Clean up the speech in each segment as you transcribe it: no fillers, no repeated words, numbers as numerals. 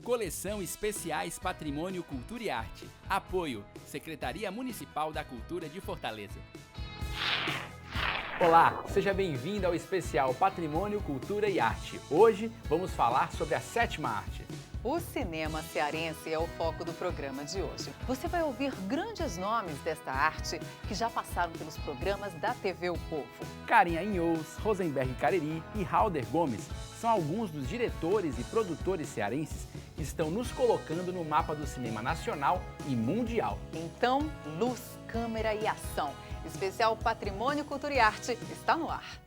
Coleção Especiais Patrimônio Cultura e Arte. Apoio: Secretaria Municipal da Cultura de Fortaleza. Olá, seja bem-vindo ao especial Patrimônio, Cultura e Arte. Hoje vamos falar sobre a sétima arte. O cinema cearense é o foco do programa de hoje. Você vai ouvir grandes nomes desta arte que já passaram pelos programas da TV O Povo. Karen Ainhouz, Rosenberg Cariri e Halder Gomes são alguns dos diretores e produtores cearenses que estão nos colocando no mapa do cinema nacional e mundial. Então, luz, câmera e ação. Especial Patrimônio, Cultura e Arte está no ar.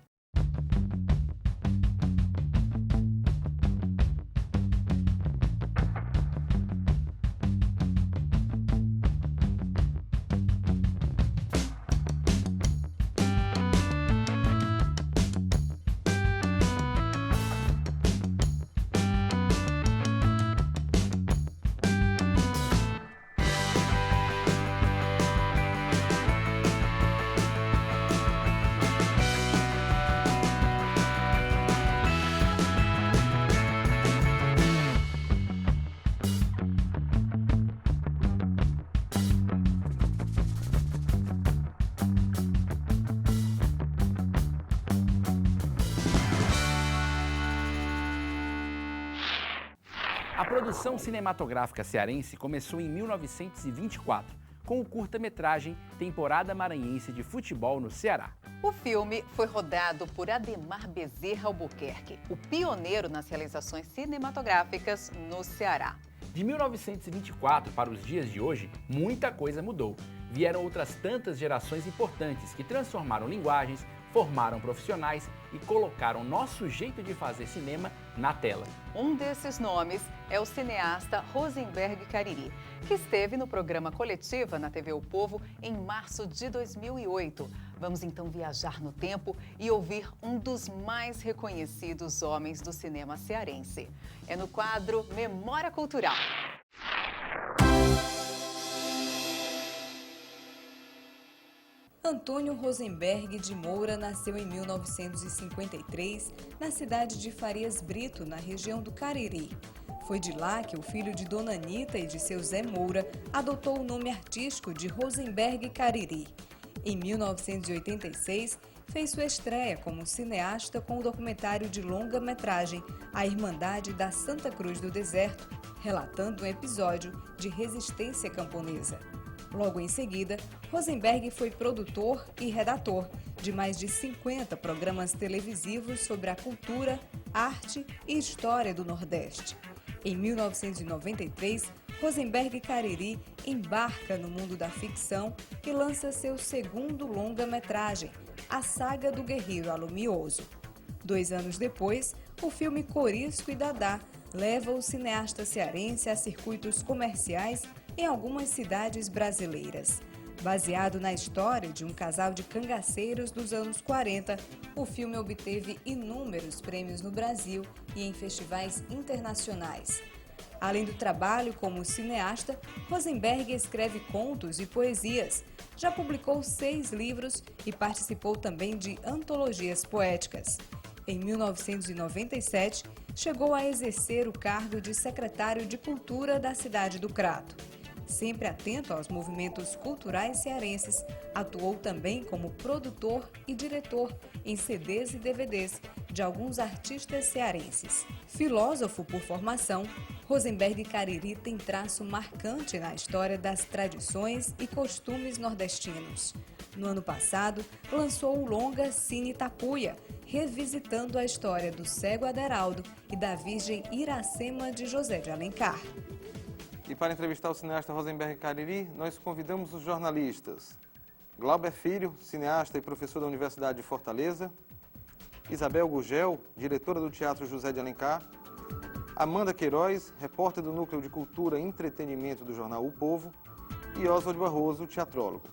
A produção cinematográfica cearense começou em 1924, com o curta-metragem Temporada Maranhense de Futebol no Ceará. O filme foi rodado por Ademar Bezerra Albuquerque, o pioneiro nas realizações cinematográficas no Ceará. De 1924 para os dias de hoje, muita coisa mudou. Vieram outras tantas gerações importantes que transformaram linguagens, formaram profissionais e colocaram nosso jeito de fazer cinema na tela. Um desses nomes é o cineasta Rosenberg Cariri, que esteve no programa Coletiva na TV O Povo em março de 2008. Vamos então viajar no tempo e ouvir um dos mais reconhecidos homens do cinema cearense. É no quadro Memória Cultural. Antônio Rosenberg de Moura nasceu em 1953 na cidade de Farias Brito, na região do Cariri. Foi de lá que o filho de Dona Anita e de seu Zé Moura adotou o nome artístico de Rosenberg Cariri. Em 1986, fez sua estreia como cineasta com o documentário de longa-metragem A Irmandade da Santa Cruz do Deserto, relatando um episódio de resistência camponesa. Logo em seguida, Rosenberg foi produtor e redator de mais de 50 programas televisivos sobre a cultura, arte e história do Nordeste. Em 1993, Rosenberg Cariri embarca no mundo da ficção e lança seu segundo longa-metragem, A Saga do Guerreiro Alumioso. 2 anos depois, o filme Corisco e Dadá leva o cineasta cearense a circuitos comerciais em algumas cidades brasileiras. Baseado na história de um casal de cangaceiros dos anos 40, o filme obteve inúmeros prêmios no Brasil e em festivais internacionais. Além do trabalho como cineasta, Rosenberg escreve contos e poesias. Já publicou 6 livros e participou também de antologias poéticas. Em 1997, chegou a exercer o cargo de secretário de Cultura da cidade do Crato. Sempre atento aos movimentos culturais cearenses, atuou também como produtor e diretor em CDs e DVDs de alguns artistas cearenses. Filósofo por formação, Rosenberg Cariri tem traço marcante na história das tradições e costumes nordestinos. No ano passado, lançou o longa Cine Tapuia, revisitando a história do cego Aderaldo e da Virgem Iracema de José de Alencar. E para entrevistar o cineasta Rosenberg Cariri, nós convidamos os jornalistas Glauber Filho, cineasta e professor da Universidade de Fortaleza, Isabel Gugel, diretora do Teatro José de Alencar, Amanda Queiroz, repórter do Núcleo de Cultura e Entretenimento do jornal O Povo, e Oswald Barroso, teatrólogo.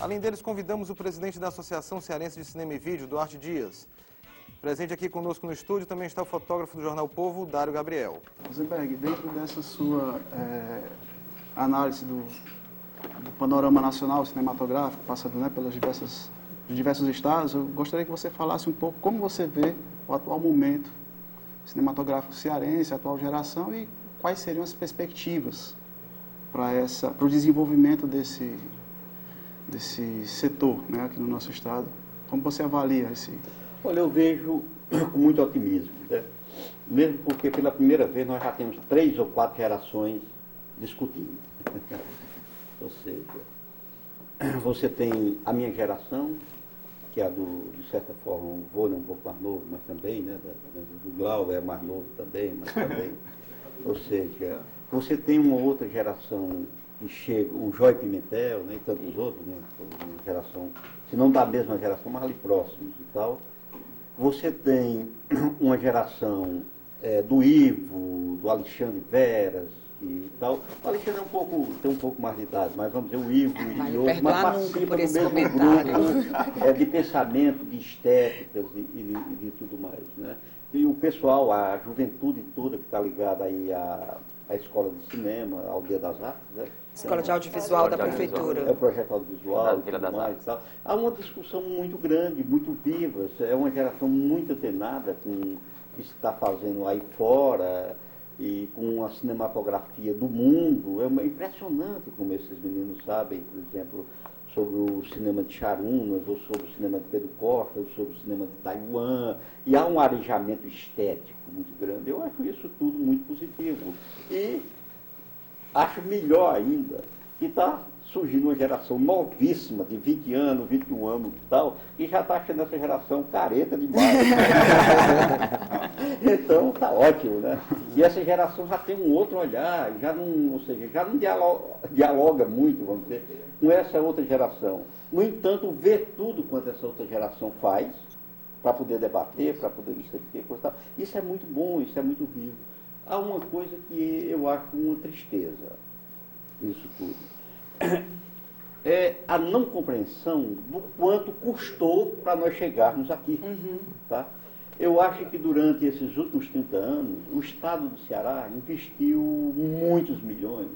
Além deles, convidamos o presidente da Associação Cearense de Cinema e Vídeo, Duarte Dias. Presente aqui conosco no estúdio também está o fotógrafo do jornal O Povo, Dário Gabriel. Rosenberg, dentro dessa sua análise do panorama nacional cinematográfico, passando pelos diversos estados, eu gostaria que você falasse um pouco como você vê o atual momento cinematográfico cearense, a atual geração, e quais seriam as perspectivas para o desenvolvimento desse setor, né, aqui no nosso estado. Como você avalia esse... Olha, eu vejo com muito otimismo, né? Mesmo porque pela primeira vez nós já temos 3 ou 4 gerações discutindo. Ou seja, você tem a minha geração, que é de certa forma, o vôlei um pouco mais novo, mas também, né, do Glauber é mais novo também, mas também. Ou seja, você tem uma outra geração que chega, o Joy Pimentel, né, e tantos outros, né, uma geração, se não da mesma geração, mas ali próximos e tal. Você tem uma geração do Ivo, do Alexandre Veras e tal. O Alexandre tem um pouco mais de idade, mas vamos dizer, o Ivo e outros, mas participa do mesmo grupo de pensamento, de estéticas e de tudo mais, né? E o pessoal, a juventude toda que está ligada aí à Escola de Cinema, ao Dia das Artes, né? Escola de Audiovisual da Prefeitura. É o projeto audiovisual e tudo mais e tal. Há uma discussão muito grande, muito viva. É uma geração muito antenada com o que se está fazendo aí fora e com a cinematografia do mundo. É impressionante como esses meninos sabem, por exemplo, sobre o cinema de Charunas, ou sobre o cinema de Pedro Costa, ou sobre o cinema de Taiwan. E há um arejamento estético muito grande. Eu acho isso tudo muito positivo. E acho melhor ainda que está surgindo uma geração novíssima, de 20 anos, 21 anos e tal, que já está achando essa geração careta demais. Então está ótimo, né? E essa geração já tem um outro olhar, já não, ou seja, já não dialoga muito, vamos dizer, com essa outra geração. No entanto, vê tudo quanto essa outra geração faz, para poder debater, para poder não sei o que, coisa tal. Isso é muito bom, isso é muito vivo. Há uma coisa que eu acho uma tristeza nisso tudo. É a não compreensão do quanto custou para nós chegarmos aqui. Tá? Eu acho que durante esses últimos 30 anos, o Estado do Ceará investiu muitos milhões,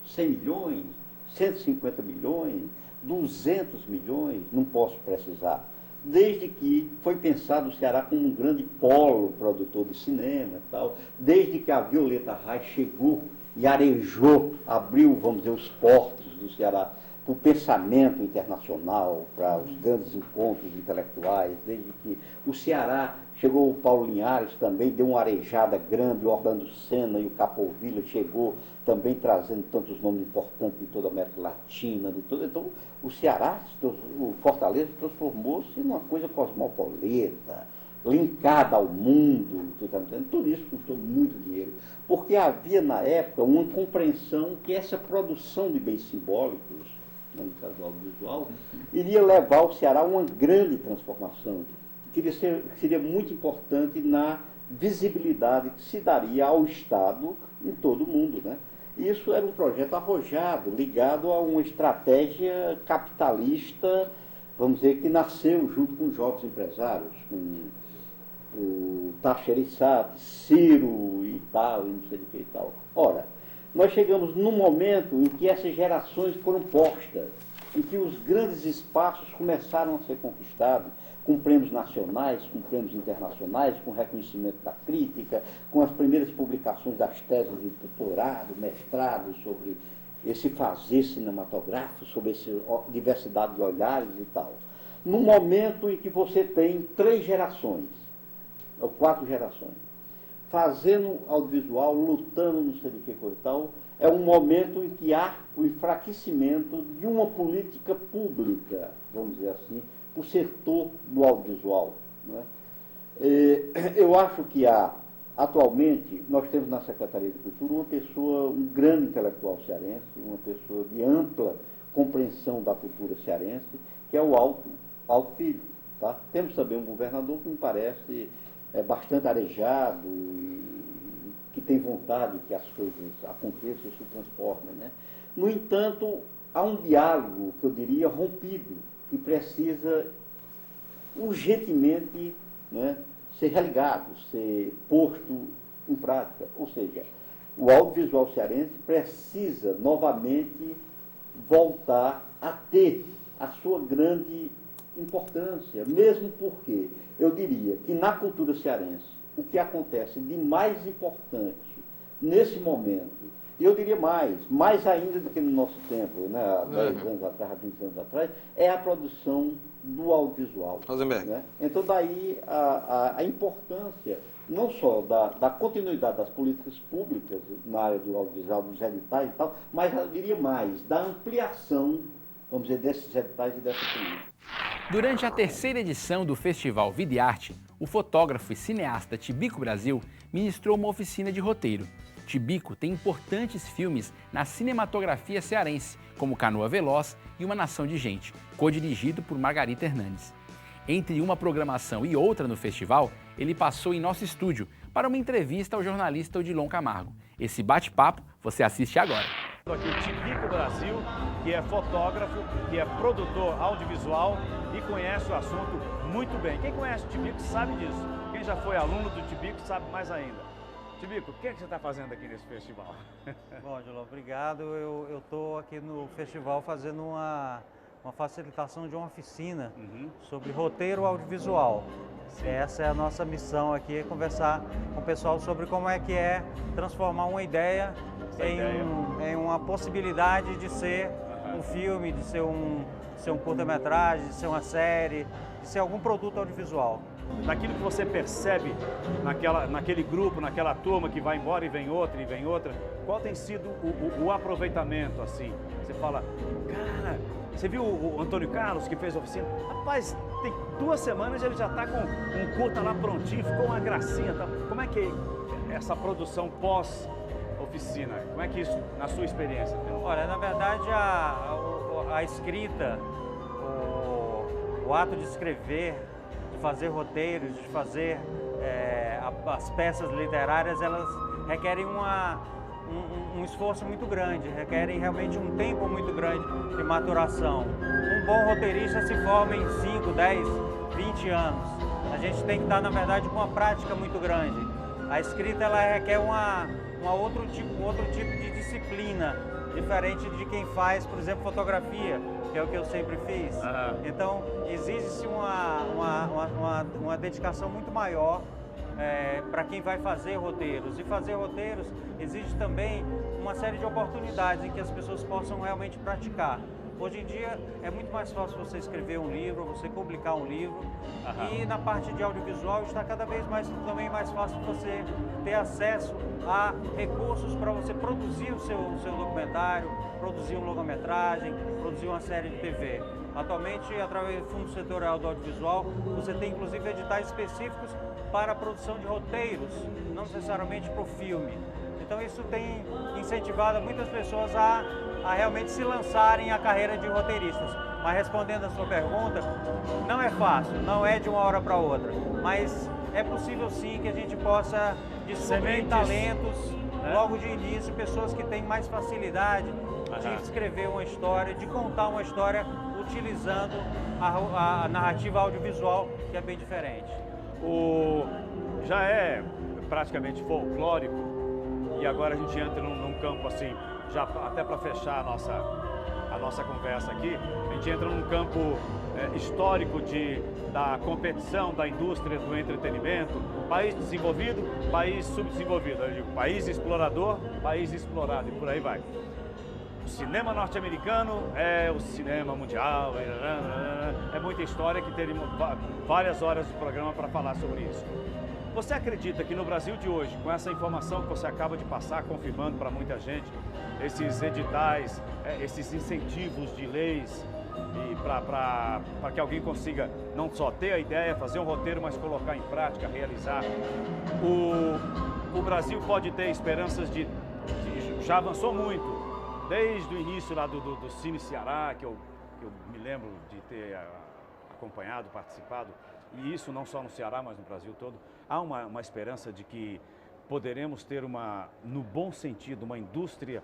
100 milhões, 150 milhões, 200 milhões, não posso precisar. Desde que foi pensado o Ceará como um grande polo produtor de cinema e tal, desde que a Violeta Rai chegou e arejou, abriu, vamos dizer, os portos do Ceará para o pensamento internacional, para os grandes encontros intelectuais, desde que o Ceará chegou, o Paulo Linhares também deu uma arejada grande, o Orlando Senna e o Capovilla chegou também trazendo tantos nomes importantes de toda a América Latina, de todo. Então, o Ceará, o Fortaleza, transformou-se numa coisa cosmopolita, linkada ao mundo, tudo isso custou muito dinheiro, porque havia na época uma compreensão que essa produção de bens simbólicos, no caso do audiovisual, iria levar o Ceará a uma grande transformação, que seria muito importante na visibilidade que se daria ao Estado em todo o mundo, né? Isso era um projeto arrojado, ligado a uma estratégia capitalista, vamos dizer, que nasceu junto com os jovens empresários, com o Tacherissat, Ciro e tal, e não sei de que e tal. Ora, nós chegamos num momento em que essas gerações foram postas, em que os grandes espaços começaram a ser conquistados, com prêmios nacionais, com prêmios internacionais, com reconhecimento da crítica, com as primeiras publicações das teses de doutorado, mestrado, sobre esse fazer cinematográfico, sobre essa diversidade de olhares e tal. No momento em que você tem 3 gerações, ou 4 gerações, fazendo audiovisual, lutando não sei de que coisa e tal, é um momento em que há o enfraquecimento de uma política pública, vamos dizer assim, para o setor do audiovisual. Não é? Eu acho que atualmente, nós temos na Secretaria de Cultura uma pessoa, um grande intelectual cearense, uma pessoa de ampla compreensão da cultura cearense, que é o Alto Filho. Tá? Temos também um governador que me parece bastante arejado e que tem vontade que as coisas aconteçam e se transformem. Né? No entanto, há um diálogo, que eu diria, rompido, que precisa urgentemente, né, ser religado, ser posto em prática. Ou seja, o audiovisual cearense precisa novamente voltar a ter a sua grande importância, mesmo porque eu diria que na cultura cearense o que acontece de mais importante nesse momento. E eu diria mais ainda do que no nosso tempo, né, há 10 anos atrás, há 20 anos atrás, é a produção do audiovisual. Rosenberg. Né? Então, daí a importância não só da continuidade das políticas públicas na área do audiovisual, dos editais e tal, mas eu diria mais, da ampliação, vamos dizer, desses editais e dessa política. Durante a terceira edição do Festival Vida e Arte, o fotógrafo e cineasta Tibico Brasil ministrou uma oficina de roteiro. Tibico tem importantes filmes na cinematografia cearense, como Canoa Veloz e Uma Nação de Gente, co-dirigido por Margarita Hernandes. Entre uma programação e outra no festival, ele passou em nosso estúdio para uma entrevista ao jornalista Odilon Camargo. Esse bate-papo você assiste agora. Aqui o Tibico Brasil, que é fotógrafo, que é produtor audiovisual e conhece o assunto muito bem. Quem conhece o Tibico sabe disso. Quem já foi aluno do Tibico sabe mais ainda. Tibico, o que é que você está fazendo aqui nesse festival? Bom, Odilon, obrigado. Eu estou aqui no festival fazendo uma facilitação de uma oficina sobre roteiro audiovisual. Essa é a nossa missão aqui, é conversar com o pessoal sobre como é que é transformar uma ideia em uma possibilidade de ser um filme, de ser um curta-metragem, de ser uma série, de ser algum produto audiovisual. Daquilo que você percebe naquele grupo, naquela turma que vai embora e vem outra, qual tem sido o aproveitamento, assim? Você fala, cara, você viu o Antônio Carlos que fez a oficina? Rapaz, tem 2 semanas ele já está com um curta lá prontinho, ficou uma gracinha. Tá? Como é que é essa produção pós-oficina? Como é que isso, na sua experiência? Olha, na verdade, a escrita, o ato de escrever, de fazer roteiros, de fazer as peças literárias, elas requerem um esforço muito grande, requerem realmente um tempo muito grande de maturação. Um bom roteirista se forma em 5, 10, 20 anos. A gente tem que estar, na verdade, com uma prática muito grande. A escrita ela requer um outro tipo de disciplina, diferente de quem faz, por exemplo, fotografia, que é o que eu sempre fiz. Então, exige-se uma dedicação muito maior para quem vai fazer roteiros. E fazer roteiros exige também uma série de oportunidades em que as pessoas possam realmente praticar. Hoje em dia é muito mais fácil você escrever um livro, você publicar um livro. E na parte de audiovisual está cada vez também mais fácil você ter acesso a recursos para você produzir o seu documentário, produzir uma longa-metragem, produzir uma série de TV. Atualmente, através do Fundo Setorial do Audiovisual, você tem inclusive editais específicos para a produção de roteiros, não necessariamente para o filme. Então isso tem incentivado muitas pessoas a realmente se lançarem à carreira de roteiristas. Mas respondendo a sua pergunta, não é fácil, não é de uma hora para outra, mas é possível sim que a gente possa descobrir talentos logo de início, pessoas que têm mais facilidade de escrever uma história, de contar uma história utilizando a narrativa audiovisual, que é bem diferente. Já é praticamente folclórico, e agora a gente entra num campo assim, já até para fechar a nossa conversa aqui, a gente entra num campo histórico da competição da indústria do entretenimento, país desenvolvido, país subdesenvolvido, eu digo, país explorador, país explorado, e por aí vai. O cinema norte-americano é o cinema mundial, é muita história que teríamos várias horas de programa para falar sobre isso. Você acredita que no Brasil de hoje, com essa informação que você acaba de passar, confirmando para muita gente, esses editais, esses incentivos de leis, e para que alguém consiga não só ter a ideia, fazer um roteiro, mas colocar em prática, realizar, o Brasil pode ter esperanças já avançou muito, desde o início lá do Cine Ceará, que eu me lembro de ter acompanhado, participado, e isso não só no Ceará, mas no Brasil todo. Há uma esperança de que poderemos ter no bom sentido, uma indústria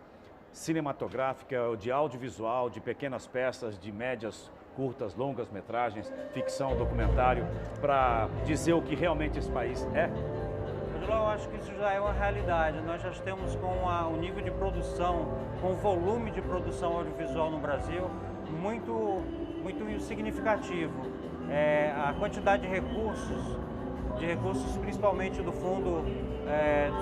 cinematográfica, de audiovisual, de pequenas peças, de médias, curtas, longas metragens, ficção, documentário, para dizer o que realmente esse país é? Eu acho que isso já é uma realidade. Nós já temos com o nível de produção, com o volume de produção audiovisual no Brasil muito significativo. A quantidade de recursos de recursos, principalmente do Fundo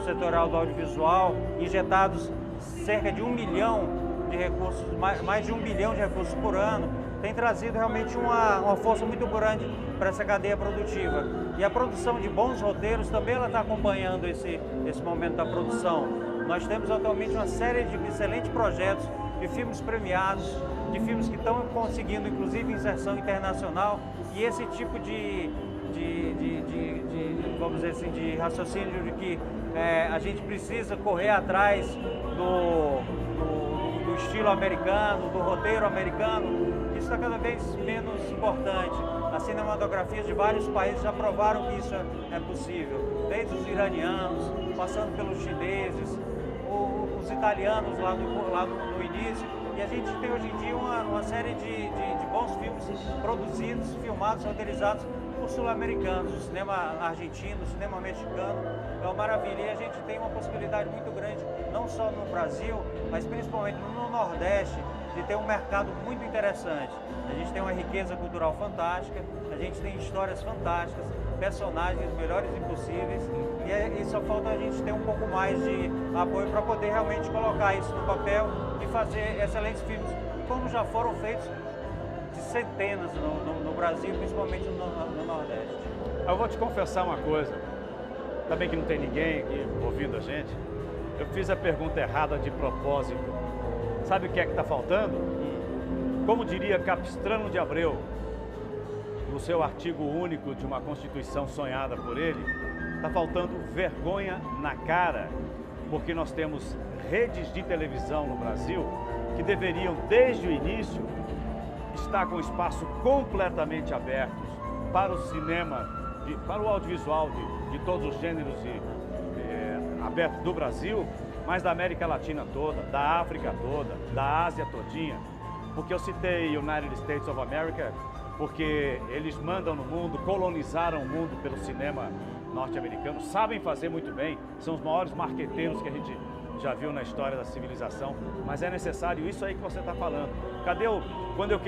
Setorial do Audiovisual, injetados cerca de 1 milhão de recursos, mais de 1 bilhão de recursos por ano, tem trazido realmente uma força muito grande para essa cadeia produtiva. E a produção de bons roteiros também está acompanhando esse momento da produção. Nós temos atualmente uma série de excelentes projetos de filmes premiados, de filmes que estão conseguindo inclusive inserção internacional, e esse tipo vamos dizer assim, de raciocínio de que a gente precisa correr atrás do estilo americano, do roteiro americano, isso está cada vez menos importante. As cinematografias de vários países já provaram que isso é possível, desde os iranianos, passando pelos chineses, os italianos lá no início, e a gente tem hoje em dia uma série de bons filmes produzidos, filmados, roteirizados por sul-americanos, o cinema argentino, o cinema mexicano, é uma maravilha. E a gente tem uma possibilidade muito grande, não só no Brasil, mas principalmente no Nordeste, de ter um mercado muito interessante. A gente tem uma riqueza cultural fantástica, a gente tem histórias fantásticas, personagens melhores impossíveis, e só falta a gente ter um pouco mais de apoio para poder realmente colocar isso no papel e fazer excelentes filmes, como já foram feitos de centenas no Brasil, principalmente no Nordeste. Eu vou te confessar uma coisa, também que não tem ninguém aqui ouvindo a gente, eu fiz a pergunta errada de propósito. Sabe o que é que está faltando? Como diria Capistrano de Abreu, no seu artigo único de uma Constituição sonhada por ele, está faltando vergonha na cara, porque nós temos redes de televisão no Brasil que deveriam, desde o início, estar com espaço completamente abertos para o cinema, para o audiovisual de todos os gêneros abertos do Brasil, mas da América Latina toda, da África toda, da Ásia todinha. Porque eu citei United States of America, porque eles mandam no mundo, colonizaram o mundo pelo cinema norte-americano, sabem fazer muito bem, são os maiores marqueteiros que a gente já viu na história da civilização, mas é necessário isso aí que você está falando. Cadê quando eu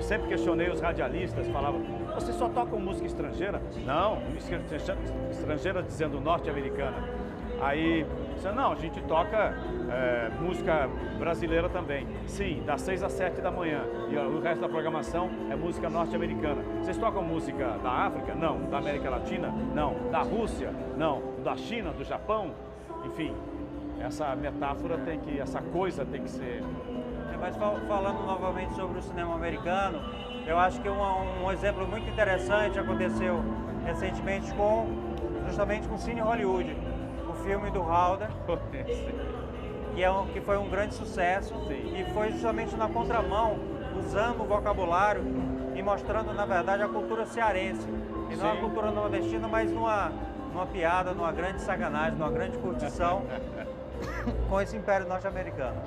sempre questionei os radialistas, falavam, vocês só tocam música estrangeira? Não, estrangeira dizendo norte-americana. Aí, não, a gente toca música brasileira também. Sim, das 6 às 7 da manhã. E o resto da programação é música norte-americana. Vocês tocam música da África? Não. Da América Latina? Não. Da Rússia? Não. Da China? Do Japão? Enfim, essa metáfora essa coisa tem que ser... Mas falando novamente sobre o cinema americano, eu acho que um exemplo muito interessante aconteceu recentemente justamente com o Cine Hollywood. O filme do Halder, que foi um grande sucesso. Sim. E foi justamente na contramão, usando o vocabulário e mostrando, na verdade, a cultura cearense. E não a cultura nordestina, mas numa piada, numa grande sacanagem, numa grande curtição com esse império norte-americano.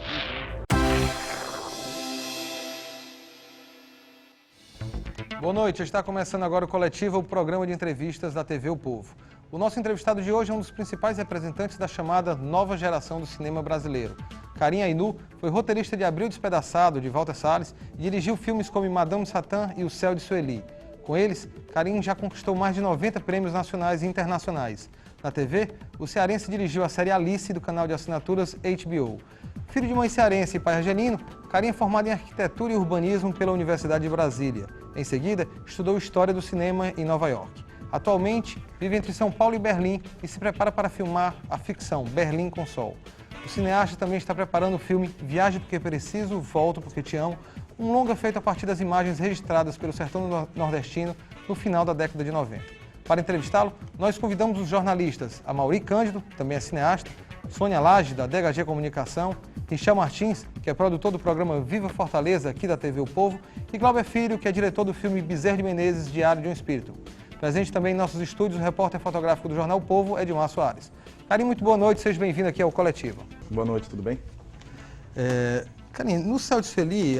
Boa noite, está começando agora o Coletiva, o programa de entrevistas da TV O Povo. O nosso entrevistado de hoje é um dos principais representantes da chamada nova geração do cinema brasileiro. Karim Ainu foi roteirista de Abril Despedaçado, de Walter Salles, e dirigiu filmes como Madame Satã e O Céu de Sueli. Com eles, Karim já conquistou mais de 90 prêmios nacionais e internacionais. Na TV, o cearense dirigiu a série Alice do canal de assinaturas HBO. Filho de mãe cearense e pai argelino, Karim é formado em arquitetura e urbanismo pela Universidade de Brasília. Em seguida, estudou História do Cinema em Nova York. Atualmente, vive entre São Paulo e Berlim e se prepara para filmar a ficção Berlim com Sol. O cineasta também está preparando o filme Viaje Porque Preciso, Volto Porque Te Amo, um longa feito a partir das imagens registradas pelo sertão nordestino no final da década de 90. Para entrevistá-lo, nós convidamos os jornalistas Amaury Cândido, também é cineasta, Sônia Lage, da DHG Comunicação, Richel Martins, que é produtor do programa Viva Fortaleza, aqui da TV O Povo, e Glauber Filho, que é diretor do filme Bezerra de Menezes, Diário de um Espírito. Presente também em nossos estúdios o repórter fotográfico do Jornal O Povo, Edmar Soares. Karim, muito boa noite, seja bem-vindo aqui ao Coletiva. Boa noite, tudo bem? Karim, no Céu de Sueli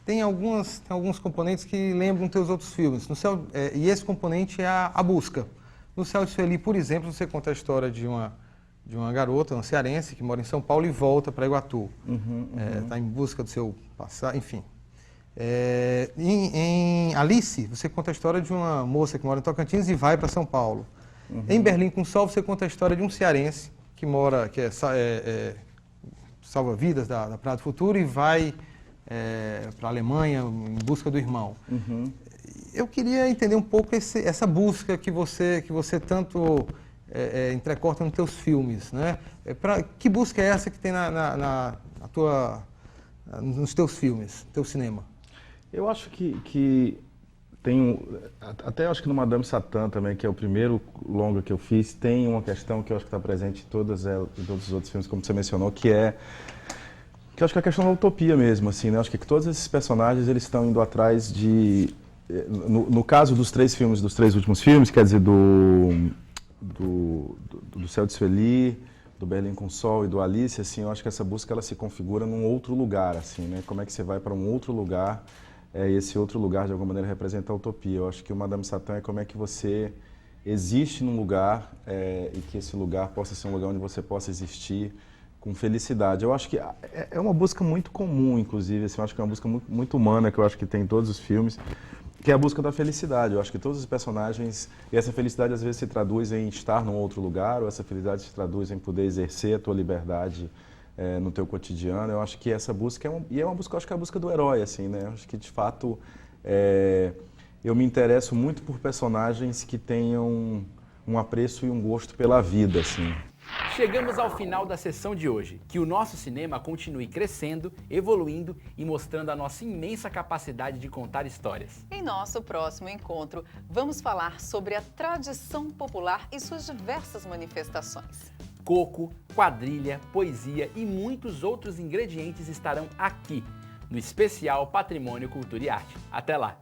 tem alguns componentes que lembram teus outros filmes, e esse componente é a busca. No Céu de Sueli, por exemplo, você conta a história de uma garota, uma cearense, que mora em São Paulo e volta para Iguatu. Está em busca do seu passado, enfim. Em Alice, você conta a história de uma moça que mora em Tocantins e vai para São Paulo. Em Berlim com Sol, você conta a história de um cearense que mora, salva vidas da Praia do Futuro e vai para a Alemanha em busca do irmão. Eu queria entender um pouco essa busca que você tanto entrecorta nos teus filmes, né? Que busca é essa que tem nos teus filmes, teu cinema? Eu acho que tem, até acho que no Madame Satã também, que é o primeiro longa que eu fiz, tem uma questão que eu acho que está presente em todos os outros filmes, como você mencionou, que eu acho que é a questão da utopia mesmo, assim, né? Eu acho que todos esses personagens, eles estão indo atrás de... No caso dos três últimos filmes, quer dizer, do Céu de Sueli, do Berlim com Sol e do Alice, assim, eu acho que essa busca ela se configura num outro lugar, assim, né? Como é que você vai para um outro lugar, e esse outro lugar de alguma maneira representa a utopia. Eu acho que o Madame Satã é como é que você existe num lugar e que esse lugar possa ser um lugar onde você possa existir com felicidade. Eu acho que é uma busca muito comum, inclusive, assim, eu acho que é uma busca muito humana que eu acho que tem em todos os filmes, que é a busca da felicidade. Eu acho que todos os personagens, e essa felicidade às vezes se traduz em estar num outro lugar, ou essa felicidade se traduz em poder exercer a tua liberdade no teu cotidiano. Eu acho que essa busca é uma busca, eu acho que é a busca do herói, assim, né? Eu acho que de fato eu me interesso muito por personagens que tenham um apreço e um gosto pela vida, assim. Chegamos ao final da sessão de hoje. Que o nosso cinema continue crescendo, evoluindo e mostrando a nossa imensa capacidade de contar histórias. Em nosso próximo encontro, vamos falar sobre a tradição popular e suas diversas manifestações. Coco, quadrilha, poesia e muitos outros ingredientes estarão aqui, no especial Patrimônio, Cultura e Arte. Até lá!